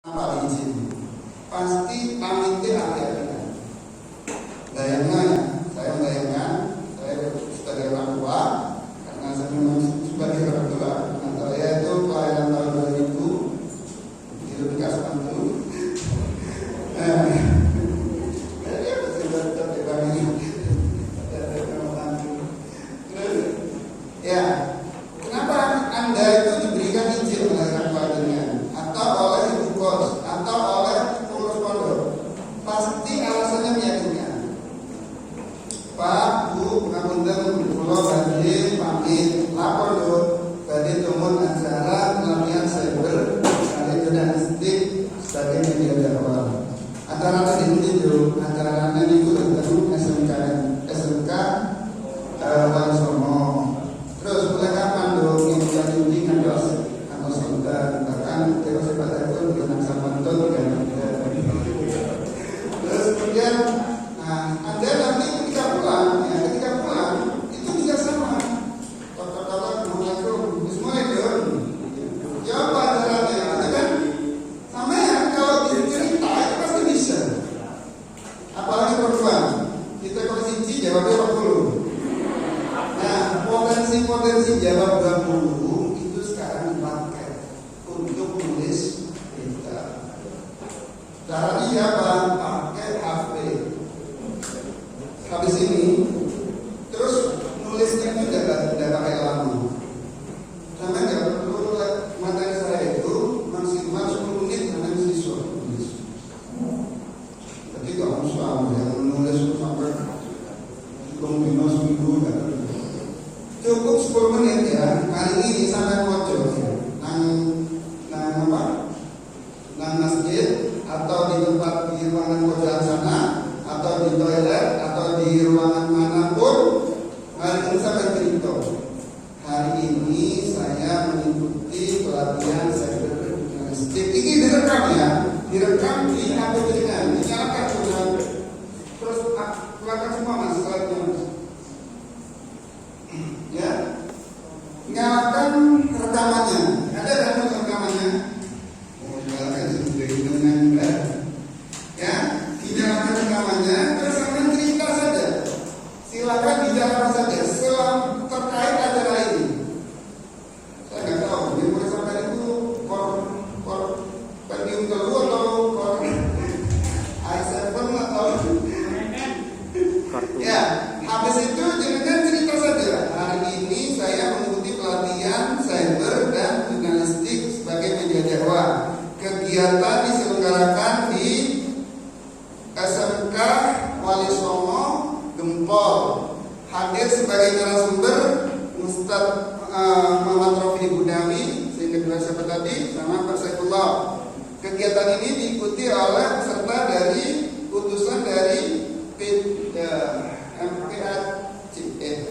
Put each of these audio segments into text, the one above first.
Apa izin? Pasti pamitnya hati-hati. Bayangkan, saya sebagai orang tua, karena saya memang sebagai orang tua, saya itu kelahiran tahun 2000, di bekas mantu. Ya, kenapa Anda itu diberikan izin oleh orang tuanya atau oleh ibu kos atau oleh pengurus pondok? Pasti alasannya meyakinkan. Pak, Bu, ngapunten kula badhe pamit lapor lho badhe tumut acara pelatihan cyber kali jurnalistik sebagai media dakwah. Acaranya di lho, acaranya niku tentang SMK Wali Songo. Terus mulai kapan dong yang dilanjutin atau sebentar bahkan terus pada itu dengan sama betul kan. Terus kemudian Anda nanti ketika pulang itu bisa sama. Assalamualaikum, Bismillahirrahmanirrahim. Ya apa acaranya? Itu kan sama ya. Kalau cerita itu pasti bisa. Apalagi perempuan, kita kalau siji jawabnya 40. Nah, potensi jawab 20 itu sekarang dipakai untuk nulis berita. Caranya apa? Pakai HP. Habis ini, terus nulisnya itu tidak pakai lama. Sampai nggak perlu materi saya itu maksimal 10 menit sampai siswa nulis. Tapi kalau soal yang nulis sampai minus minggu nggak perlu. Cukup 10 menit ya. Kali ini sampai pojok nang masjid atau di tempat di ruangan pojokan sana atau di toilet atau di ruangan manapun. Kali ini sampai cerita. Hari ini saya mengikuti pelatihan cyber jurnalistik. Ini direkam ya, direkam di HP dengan dinyalakan sudah. Terus keluarkan semua mas slide-nya mas. Ya, nyalakan rekamannya. Ada kan rekamannya? Oh, nyalakan dengan ya, dinyalakan rekamannya. Terus akan cerita saja. Silakan bicara apa saja terkait acara ini. Saya nggak tahu. Yang boleh sampaikan itu pendium keluar atau i7 atau ya. Habis itu jangan cerita saja. Hari ini saya mengikuti pelatihan cyber dan jurnalistik sebagai media dakwah. Kegiatan diselenggarakan di SMK Wali Songo Gempol. Hadir sebagai narasumber Ustadz Muhammad Rofi Budawi, sehingga kedua siapa tadi sama Pak Saifullah. Kegiatan ini diikuti oleh peserta dari utusan dari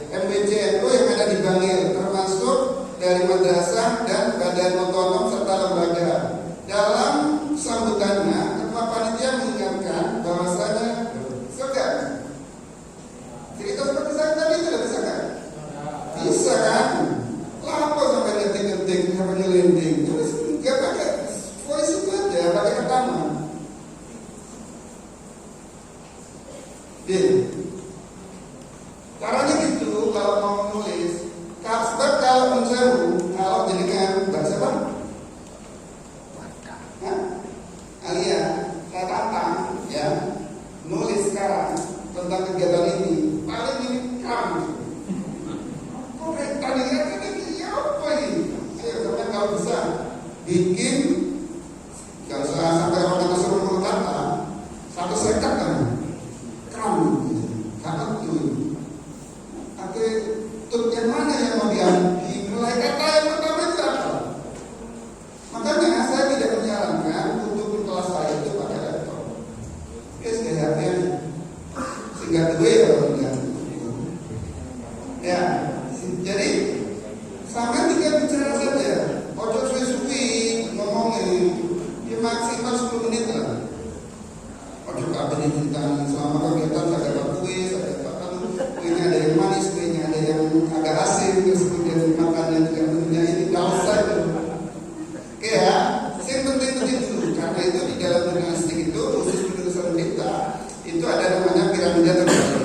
MBCNU yang ada di Bangil, termasuk dari madrasah dan badan otonom serta lembaga. Dalam sambutannya, ketua panitia mengingatkan bahwasanya segan cerita seperti saya tadi tidak bisa kan? Bisa kan? Lapor sampai ngetik-ngetik, sampai ngelending. Terus nggak pakai voice itu aja, pakai rekaman. Caranya gitu kalau mau menulis. Sebab kalau menseru, kalau jadikan bahasa apa? Alia, saya tantang ya, nulis sekarang tentang kegiatan ini. Paling ini kamu. Kok tadi ya apa ini? Ayo sampai kalau bisa bikin, kalau saya sampai orang kata seluruh kata, satu sekat kan, kamu, kata itu. Tapi tut yang mana yang mau dimulai kata yang pertama itu apa? Makanya saya tidak menyarankan untuk kelas saya itu pakai laptop. Kayak HP sehingga dua ya kalau tidak. Ya, jadi sampai tiga bicara saja. Ojo suwi-suwi ngomongin, ya maksimal 10 menit lah. Ojo kabeh diceritakan selama kegiatan saya dapat kue, saya dapatkan kuenya ada yang manis, kuenya ada yang agak asin, terus kemudian makannya juga tentunya ini nggak usah itu. Oke ya, yang penting dulu karena itu di dalam jurnalistik itu khusus penulisan berita itu ada namanya piramida terbalik.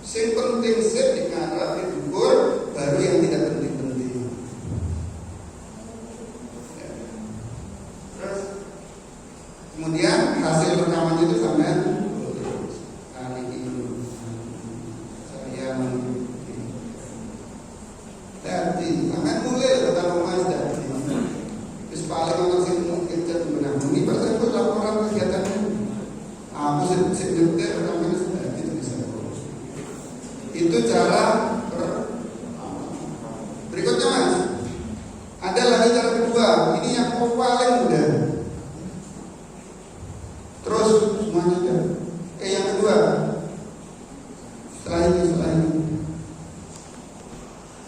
Sing penting sih dikarep diukur, baru yang tidak penting-penting. Ya. Terus kemudian hasil rekaman itu sampai hari ini saya jadi sampai mulai tentang rumah jadi. Terus paling orang sih mungkin jadi benar. Ini pasal itu laporan kegiatannya. Aku sedikit rekaman sudah itu bisa. Itu cara berikutnya mas. Ada lagi cara kedua. Ini yang paling mudah. Terus semuanya ada. Yang kedua. Setelah ini.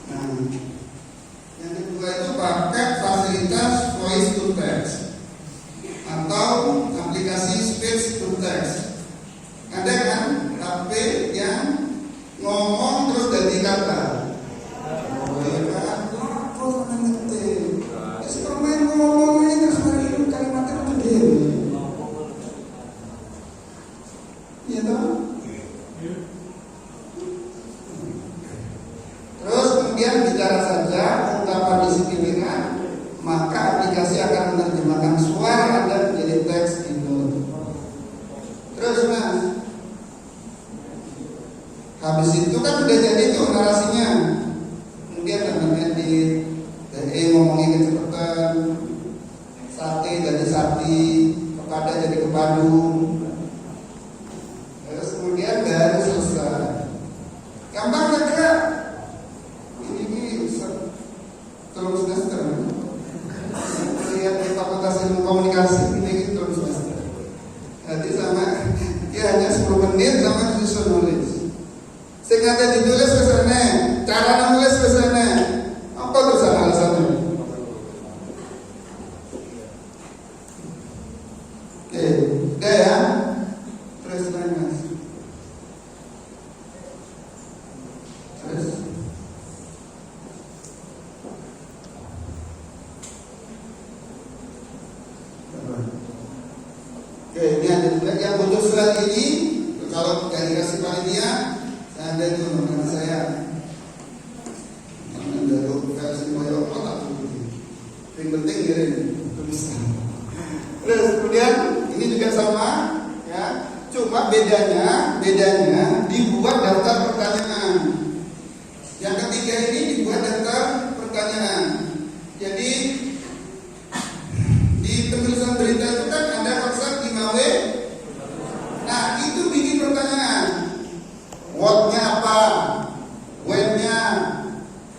Nah, yang kedua itu pakai fasilitas voice to text atau aplikasi speech to text. Ada kan HP yang ngomong terus ganti kata. Oh ya kan, kok ngerti? Sekarang ngomong ini terus kalimatnya gede. Iya toh? Terus kemudian bicara saja ungkapan isi pikiran, maka aplikasi akan menerjemahkan suara Anda menjadi teks itu. Terus mas, habis itu kan udah jadi tuh narasinya. Kemudian akan edit, jadi ngomongin kecepatan, sate jadi sati, kepada jadi kepadu. Terus kemudian baru selesai. Gampang gak kira? Ini terus semester. Lihat di Fakultas Ilmu Komunikasi ini terus semester. Jadi sama dia hanya 10 menit sama disusun nulis. Sengaja ditulis ke sana, cara nulis ke sana. Apa tuh alasannya? Oke, udah ya. Terus mas. Terus. Oke, ini ada juga yang butuh surat ini. Kalau dari kasih panitia, saya ada itu nomor saya. Anda versi moyo otak. Yang penting kirim tulisan. Terus kemudian ini juga sama, ya. Cuma bedanya dibuat daftar pertanyaan. Yang ketiga ini dibuat daftar pertanyaan. Jadi di penulisan berita itu kan ada konsep 5W. Nah itu bikin pertanyaan. What-nya apa? When-nya,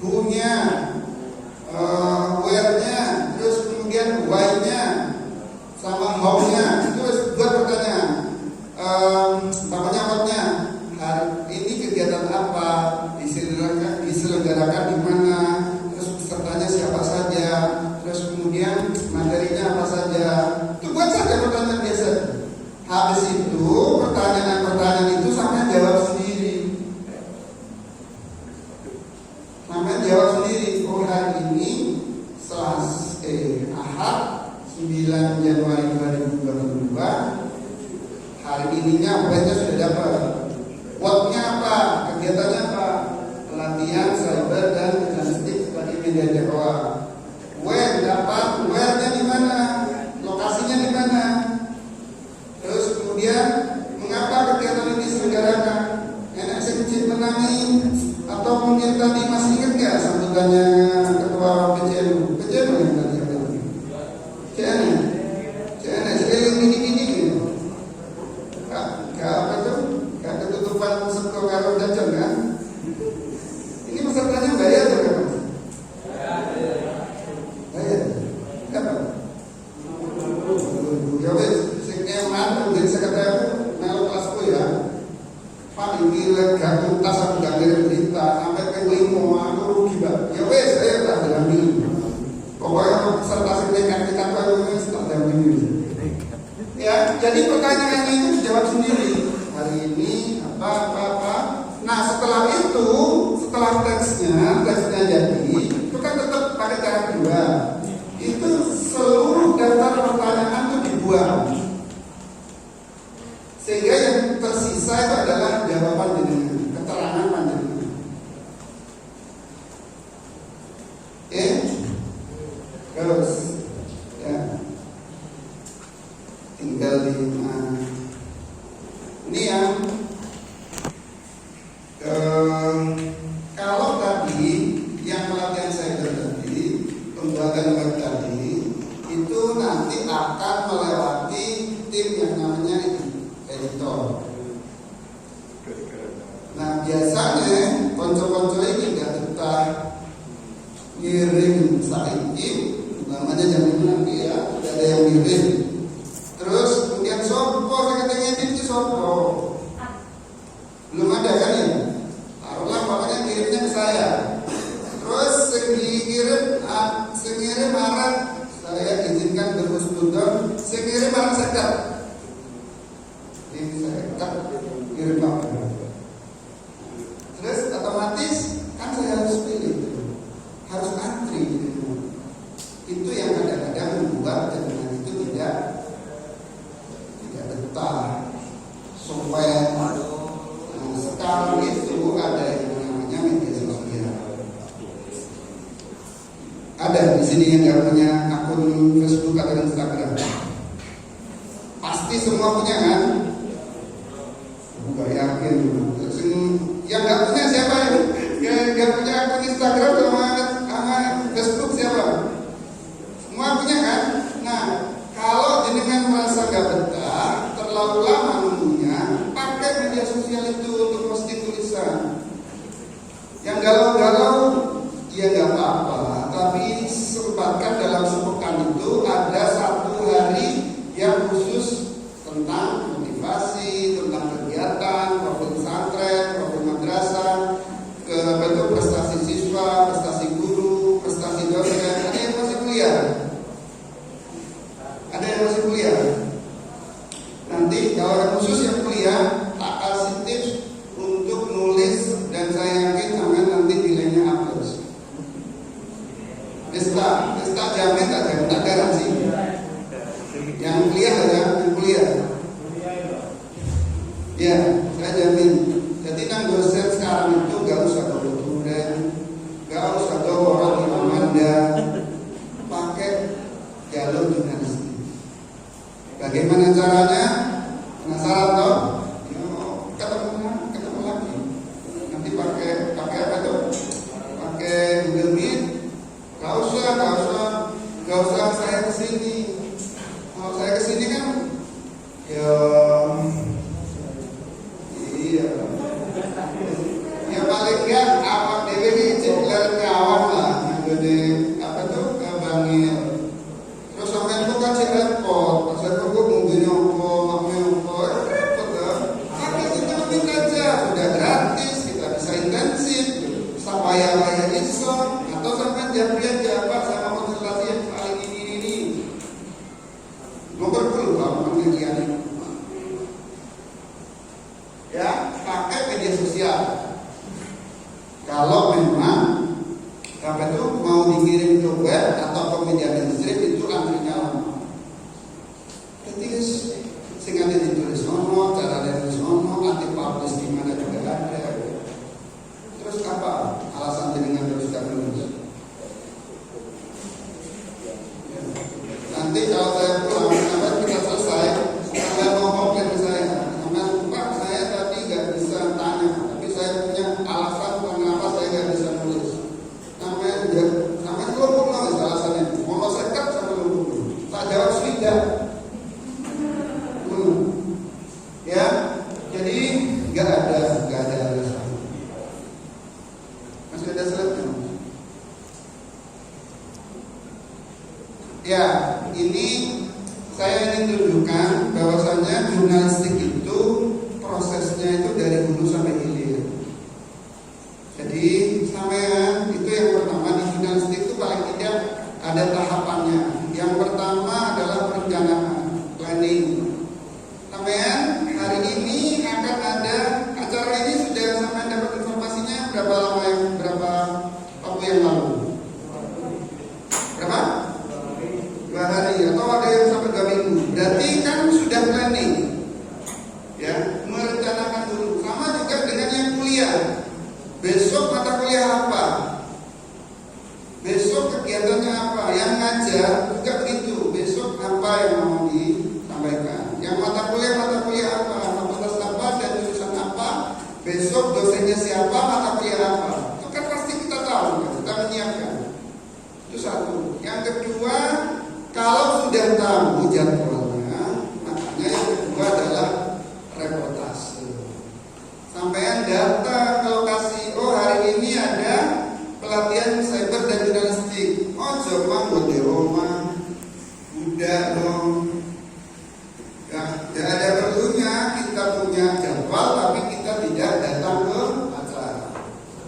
who-nya, where-nya, terus kemudian why-nya, sama how-nya. Terus buat pertanyaan. Namanya what-nya. Hari ini kegiatan apa? Diselenggarakan di mana? Terus pesertanya siapa saja? Terus kemudian materinya apa saja? Itu buat saja pertanyaan biasa. Habis itu pertanyaan-pertanyaan itu sampai jawab sendiri. Jawab sendiri. Oh hari ini Ahad 9 Januari 2022. Hari ininya apanya sudah dapat. What-nya apa? Kegiatannya apa? Pelatihan cyber dan jurnalistik sebagai media dakwah. When dapat, where-nya di mana? Lokasinya di mana? Terus kemudian mengapa kegiatan ini diselenggarakan? Enak sedikit menangi atau mungkin tadi masih ingat nggak sambutannya ketua PCNU yang tadi ada? CNU sekeliling gini gitu. Gak apa tuh? Gak ketutupan sekol karo jajan kan? Ini pesertanya bayar atau enggak? Bayar. Apa? Ya wes, seknya mana? Jadi sekretariat melu kelasku ya. Pak ini lega tuntas aku gak ngirim berita sampai ke limo aku rugi pak. Ya wes saya tak dampingi. Pokoknya peserta sertifikat kita harus tak dampingi. Ya, jadi pertanyaannya itu dijawab sendiri. Hari ini apa. Nah setelah itu, setelah teksnya jadi, itu kan tetap pakai cara kedua. Itu seluruh daftar pertanyaan itu dibuat dibuang, sehingga yang tersisa itu adalah jawaban jenengan, keterangan panjenengan. Terus ya tinggal di ini yang kalau tadi yang pelatihan saya tadi, pembuatan web tadi itu nanti akan melewati tim yang namanya editor. Nah biasanya konco-konco ini nggak betah ngirim saiki, namanya jamin nanti ya, tidak ada yang ngirim. Terus kemudian sopo saya itu sopo, belum ada kan ya? Taruhlah pokoknya ngirimnya ke saya. Terus sengirim Maret saya izinkan berhusnudon, sengirim Maret sekat. Ini saya kat kirim apa? Terus otomatis kan saya harus pilih, harus antri gitu. Itu yang kadang-kadang membuat jaringan itu tidak betah. Supaya sekarang itu ada yang namanya media sosial. Ada di sini yang punya akun Facebook atau Instagram. Pasti semua punya kan? Gak yakin. Yang nggak punya siapa ya? Yang nggak punya akun Instagram sama Facebook siapa? Semua punya kan? Nah, kalau jenengan merasa gak betah, terlalu lama nunggunya, pakai media sosial itu untuk posting tulisan. Yang galau-galau, ya gak apa-apa. Tapi sempatkan dalam sepekan itu ada 1 hari yang khusus tentang motivasi, tentang kegiatan, profil pesantren, profil madrasah, bentuk prestasi siswa, prestasi guru, prestasi dosen. Ada yang masih kuliah? Ada yang masih kuliah? Nanti kalau yang khusus yang kuliah, tak kasih tips untuk nulis dan saya yakin sampai nanti nilainya A+. Bisa jamin tak garansi. Yang kuliah ada, yang kuliah. Ya, saya jamin. Jadi kan dosen sekarang itu gak usah bawa turen, gak usah bawa orang yang Amanda, pakai jalur jurnalistik. Bagaimana caranya? Penasaran toh? Ketemu lagi. Nanti pakai apa tuh? Pakai Google Meet. Gak usah saya kesini. Kalau saya kesini kan, ya paling enggak awak dewe ini cekler awak lah, jadi apa tuh bangil. Terus sampai itu kan cek repot, saya tuh nungguin repot lah. Tapi kita minta aja, udah gratis, kita bisa intensif, supaya iso, atau sampai jabrian jabat sama konsultasi yang paling ini. Nomor perlu penelitian ini. Ya, pakai media sosial. Kalau memang apa itu mau dikirim ke web atau ke media mainstream itu antrinya lama. Jadi sehingga ditulis nono, cara ditulis nono, nanti publish di mana juga ada. Terus apa alasan dengan terus tidak menulis? Ya. Nanti kalau saya pulang, kita selesai, saya mau komplain ke saya. Pak, saya tadi nggak bisa tanya, tapi saya punya alasan kenapa saya nggak bisa nulis. Namanya kelompok nulis alasannya. Mau sekat sama kelompok. Tak jawab sudah. Ya, jadi nggak ada alasan. Masih ada slide-nya? Ya, ini saya ingin tunjukkan bahwasannya jurnalistik itu prosesnya itu dari hulu sampai hilir. Jadi sampean itu yang pertama di jurnalistik itu paling tidak ada tahapannya. Yang pertama adalah perencanaan, planning. Sampean hari ini akan ada acara ini, sudah sampean dapat informasinya berapa waktu yang lalu? Berapa? 2 hari atau ada yang sampai 2 minggu. Berarti Yang mata kuliah apa, fakultas apa, dan jurusan apa, besok dosennya siapa, mata kuliah apa. Itu kan pasti kita tahu, kan? Kita menyiapkan. Itu satu. Yang kedua, kalau sudah tahu jadwalnya, makanya yang kedua adalah reportase. Sampaian datang ke lokasi, oh hari ini ada pelatihan cyber dan jurnalistik. Oh coba buat di Roma, udah dong. Ya, tidak ada perlunya kita punya jadwal tapi kita tidak datang ke acara.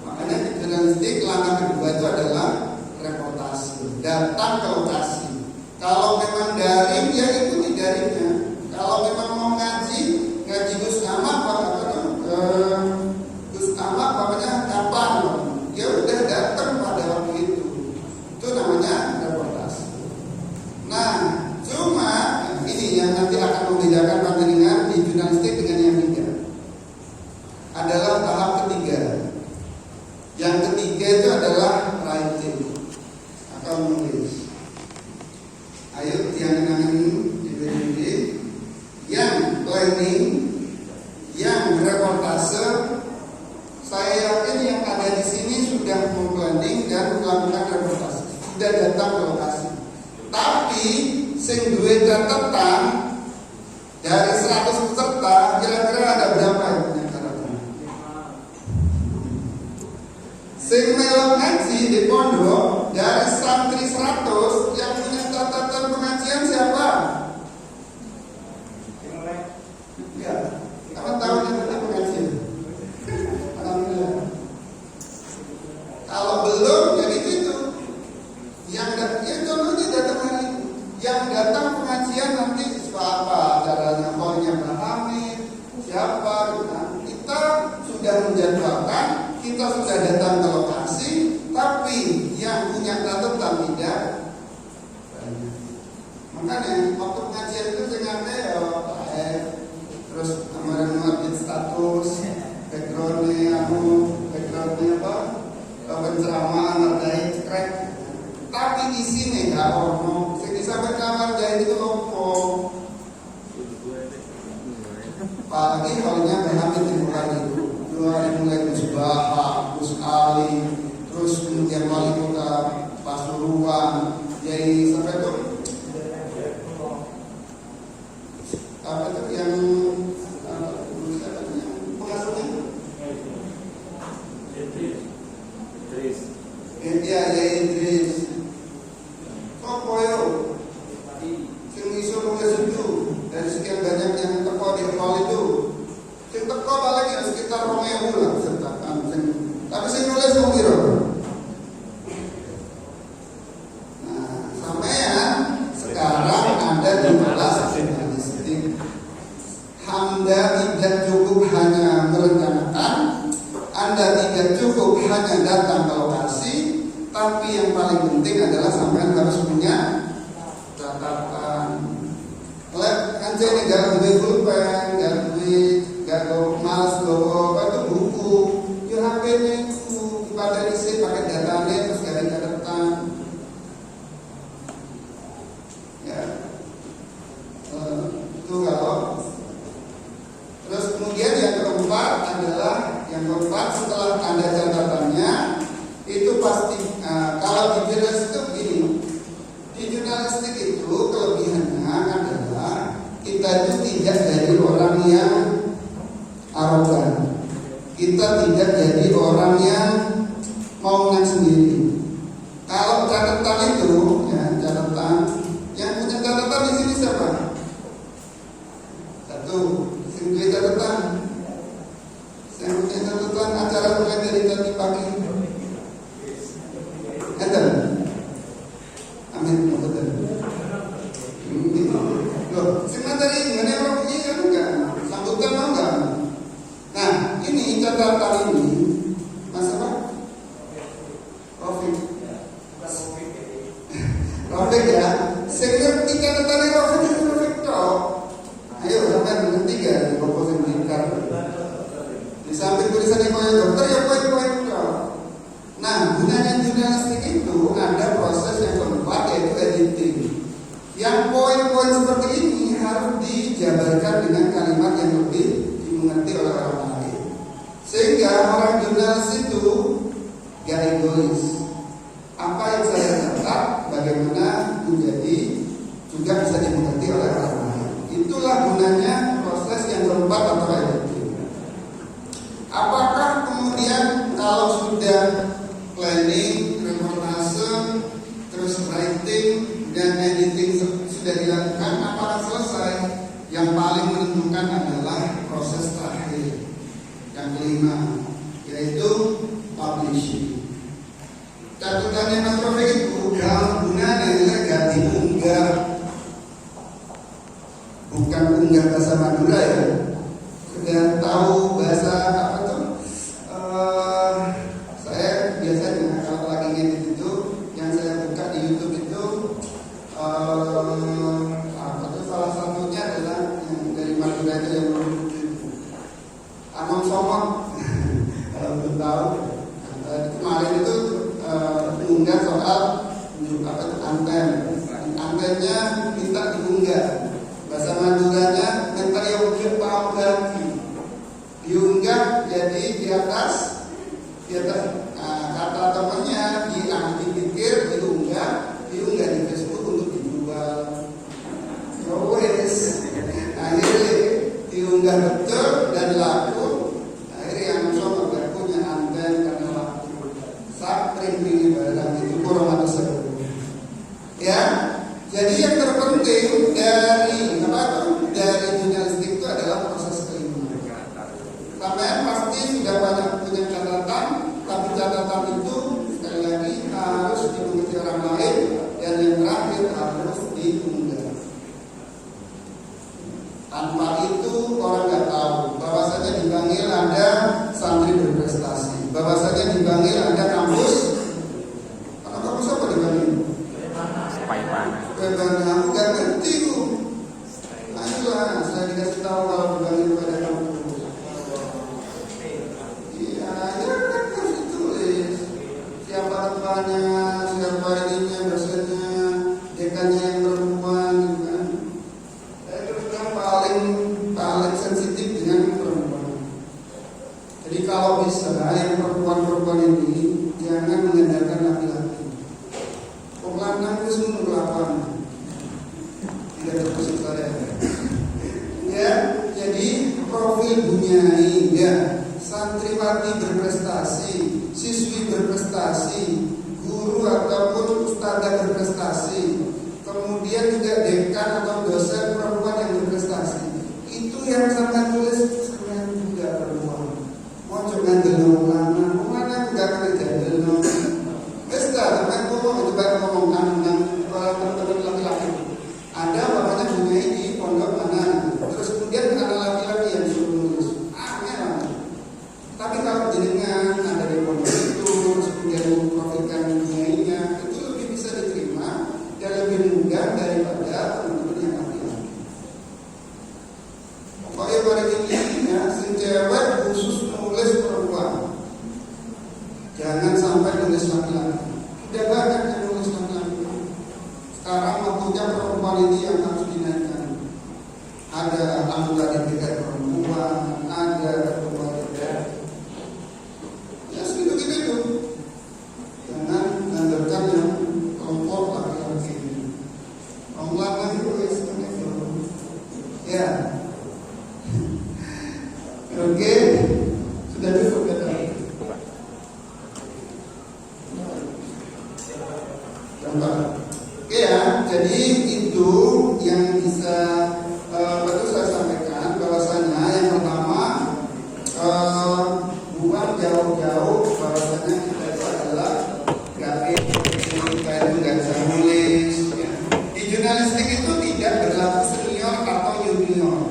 Makanya di jurnalistik langkah kedua itu adalah reportase, datang ke lokasi. Kalau memang daring ya ikuti daringnya. Kalau memang mau ngaji Gus Amak Gus Amak kapan? Ya udah datang pada waktu itu. Itu namanya reportase. Nah, cuma ini yang nanti akan membedakan pandangan di jurnalistik dengan yang tidak. Adalah tahap ketiga. Yang ketiga itu adalah writing atau menulis. Ayo yang ini yang planning, yang reportase. Saya yakin yang ada di sini sudah planning dan melakukan reportase, sudah datang ke lokasi. Tapi sing duwe catatan dari 100 peserta kira-kira ada berapa yang punya catatan? Sing melok ngaji di pondok dari santri 100 yang punya catatan pengajian siapa? Ya, kamu tahu catatan pengajian? Alhamdulillah. Kalau belum, jadi itu. Yang contohnya datang hari ini. Yang datang pengajian nanti siapa? Acaranya Konya Hamid, siapa? Nah, kita sudah menjadwalkan, kita sudah datang ke lokasi, tapi yang punya catatan tidak banyak. Makanya waktu pengajian itu saya terus kemarin update status, backgroundnya apa? Penceramaan, ngerjain cekrek. Tapi di sini nggak ono. Sini sampai kamar jahit itu lopo. Apalagi halnya Hamid dimulai itu. 2 hari mulai Musbah, Gus Ali, terus kemudian wali kota Pasuruan, jadi sampai itu apa itu yang pengasuhnya? Idris. Ya Idris. Koyo sing iso nulis itu dari sekian banyak yang teko di hall itu, sing teko paling ya sekitar 2000 lah peserta. Tapi sing nulis wong piro? Nah, sampean sekarang Anda di kelas jurnalistik. Anda tidak cukup hanya merencanakan, Anda tidak cukup hanya datang ke lokasi, tapi yang paling penting adalah sampean harus punya catatan. Anjir gak duwe pulpen, gak malas apa itu buku, yo HP niku pada isi pakai datanya terus gawe catatan. Ya. Itu kalau terus kemudian yang keempat adalah setelah Anda catatannya itu pasti kalau di jurnalistik itu begini. Di jurnalistik itu kelebihannya adalah kita itu tidak jadi orang yang arogan. Kita tidak jadi orang yang mau menang sendiri. Kalau catatan itu, ya catatan yang punya catatan di sini siapa? Satu, sing punya catatan. Yang punya catatan acara mulai dari tadi pagi. Ada? Amin. Betul. Loh, sementara ini mana orang punya kan enggak? Sambutan mau enggak? Nah, ini catatan ini, Mas apa? Rofik ya. Saya ngerti catatan Rofik itu Rofik toh. Ayo sampai berhenti kan di komposen bingkar. Di samping tulisannya koyo dokter ya poin-poin toh. Nah, gunanya jurnalistik itu ada proses yang keempat yaitu editing. Yang poin-poin seperti ini harus dijabarkan menyesuaikan dengan kalimat yang lebih dimengerti oleh orang lain. Sehingga orang jurnalis itu gak egois. Apa yang saya dapat, bagaimana menjadi juga bisa dimengerti oleh orang lain. Itulah gunanya proses yang keempat atau editing. Apakah kemudian kalau sudah planning, reportase, terus writing dan editing sudah dilakukan, apakah selesai? Yang paling menentukan adalah proses terakhir, yang kelima, yaitu publishing. Catatannya Mas Taufik itu dalam gunanya adalah gak diunggah, bukan unggah bahasa Madura ya. Sudah tahu bahasa apa tuh? Saya biasanya kalau lagi ngedit itu, yang saya buka di YouTube itu apa tuh, salah satunya adalah yang dari Madura itu yang Amang Somot. Kalau belum tahu, kemarin itu diunggah soal apa itu antennya minta diunggah. Bahasa Maduranya minta yang pau ganti diunggah, jadi di atas kata temannya dipikir diunggah di Facebook untuk dijual. Wes akhirnya diunggah betul dan laku. Akhirnya yang sama gak punya anten karena laku. Sapring ini barang itu kurang atau ya. Jadi yang terpenting dari jurnalistik itu adalah proses kelima. Sampai pasti sudah banyak punya catatan, tapi catatan itu sekali lagi harus dimengerti orang lain, dan yang terakhir harus diunggah. Tanpa itu orang nggak tahu bahwasanya dipanggil ada santri berprestasi, bahwasanya dipanggil ada kampus. Kalau kampus apa dipanggil? Aku gak ngerti tuh. Ayolah, saya dikasih tahu kalau dipanggil pada kampus. Iya, ya kan harus ditulis. Siapa ketuanya, siapa ininya, dosennya, dekannya yang perempuan, gitu kan. Saya terus terang paling sensitif dengan perempuan. Jadi kalau bisa yang perempuan ini jangan mengandalkan laki-laki. Lanang itu semua melakukan tidak termasuk saya. Ya, jadi profil Bunyai ya, santriwati berprestasi, siswi berprestasi, guru ataupun ustadzah berprestasi, kemudian juga dekan atau dosen perempuan yang berprestasi. Itu yang sama tulis sekalian juga perempuan. Mau jangan delong lanang enggak kerja delong. Ngomong tentang teman-teman laki-laki. Ada bapaknya Bunyai di pondok mana, terus kemudian ada laki-laki yang suruh nulis. Aneh. Tapi kalau jenengan ada di pondok itu, terus kemudian memprofilkan Bunyainya, itu lebih bisa diterima dan lebih mudah daripada teman-teman yang laki-laki. Pokoknya pada intinya, cewek khusus nulis perempuan, jangan sampai nulis laki-laki. Tidak banyak yang nulis laki-laki. Sekarang waktunya perempuan ini yang harus dinaikkan. Ada anggota DPR perempuan, ada ketua DPR. Ya segitu-gitu itu. Jangan mengandalkan yang kelompok laki-laki. Orang itu ya. Oke, sudah cukup ya. Ya, jadi itu yang bisa betul saya sampaikan, bahwasanya yang pertama buang jauh-jauh bahwasanya kita itu adalah grafik, kita itu nggak bisa nulis. Ya. Di jurnalistik itu tidak berlaku senior atau junior.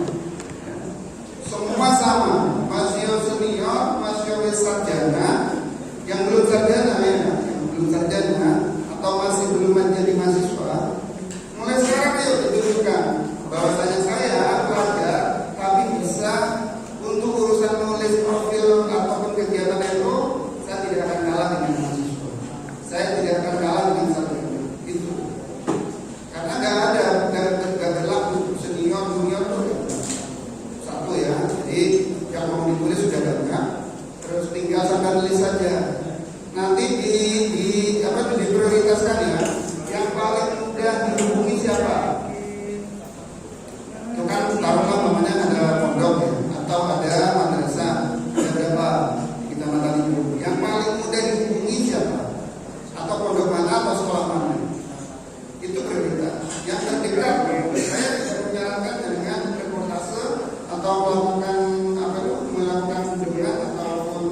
atau melakukan debat ataupun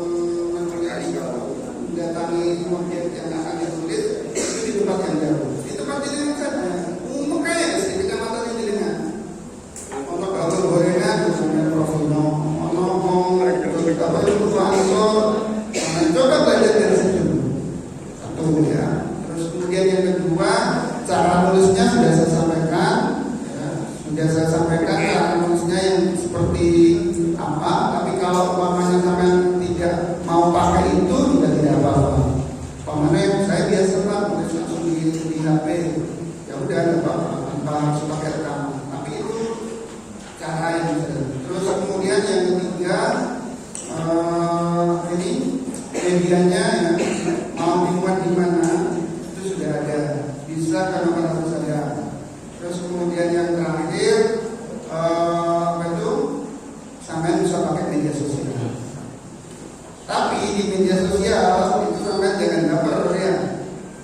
mencari mendatangi objek yang akan ditulis itu di tempat yang jauh. Di tempat Jilingan saja, umum kayak di kecamatan Jilingan. Untuk batu gorengan, misalnya Profino, coba belajar dari situ. Satu ya. Terus kemudian yang kedua, cara nulisnya sudah saya sampaikan. Cara nulisnya yang seperti apa. Tapi kalau umpamanya sampai tidak mau pakai itu juga tidak apa-apa. Umpamanya saya biasa lah nulis langsung di HP. Ya udah nggak apa-apa, tanpa harus pakai rekaman. Tapi itu cara yang bisa. Terus kemudian yang ketiga, ini medianya ya, mau dimuat di mana itu sudah ada, bisa ke nomor saya. Terus kemudian yang terakhir itu sampai bisa pakai media sosial. Tapi di media sosial itu sampai jangan baper ya.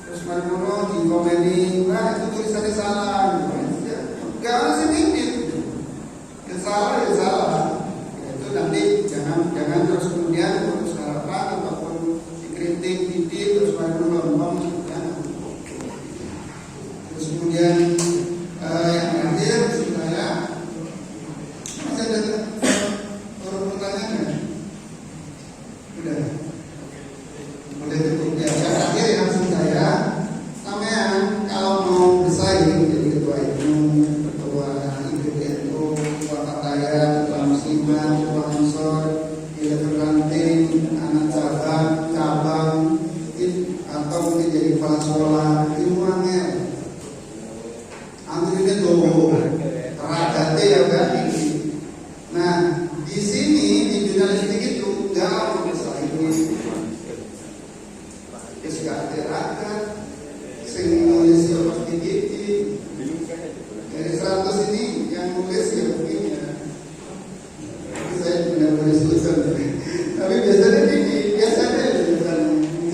Terus mana di komedi, wah itu tulisannya salah. Gak harus ini, salah ya salah. Itu nanti jangan terus kemudian terus harapan ataupun dikritik titik terus ngomong terus kemudian yang terakhir saya masih ada pertanyaan udah boleh cukup ya. Yang terakhir yang maksud saya sampean kalau mau bersaing jadi ketua itu ketua IPDNU ketua Kataya ketua Musliman ketua Ansor level ranting anak cabang atau mungkin jadi kepala sekolah itu angel antrinya tuh teragatnya ya kan. Nah di sini di jurnalistik itu nggak bisa ini ya sekarang teragat sing nulis ya pasti gitu dari 100 ini yang nulis ya begini ya. Saya benar nulis tulisan tapi biasanya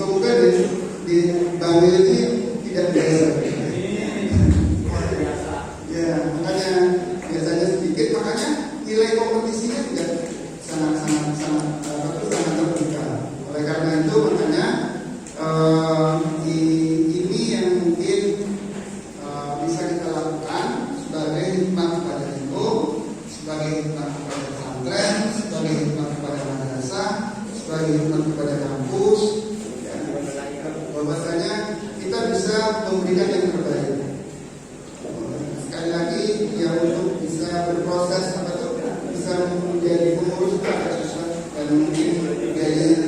bukan di Bang ini tidak biasa. Ya makanya biasanya sedikit, makanya nilai kompetisinya juga sangat terbuka. Oleh karena itu makanya ini yang mungkin bisa kita lakukan sebagai hikmah kepada itu, sebagai hikmah kepada pesantren, sebagai hikmah kepada madrasah, sebagai hikmah kepada kampus. Bahwasanya kita bisa memberikan yang terbaik. Sekali lagi ya untuk bisa berproses bisa menjadi pengurus agak susah dan mungkin biayanya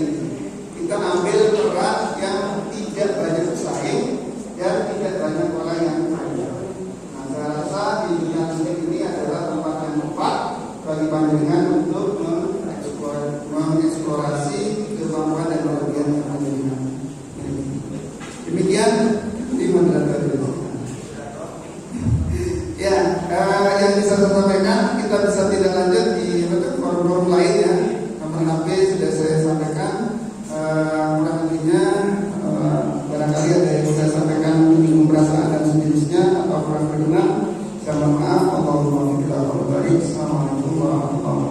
kita ambil peran yang tidak banyak pesaing dan tidak banyak orang yang panjang. Nah saya rasa di dunia ini adalah tempat yang tepat bagi panjenengan untuk mengeksplorasi kemampuan dan kelebihan yang panjenengan. Demikian di Madrasah ya, yang bisa saya sampaikan, kita bisa tidak lanjut di forum-forum lain ya. Nomor HP sudah saya sampaikan, kurang lebihnya barangkali ada yang saya sampaikan menyinggung perasaan dan sejenisnya atau kurang berkenan. Saya mohon maaf. Assalamualaikum warahmatullahi wabarakatuh.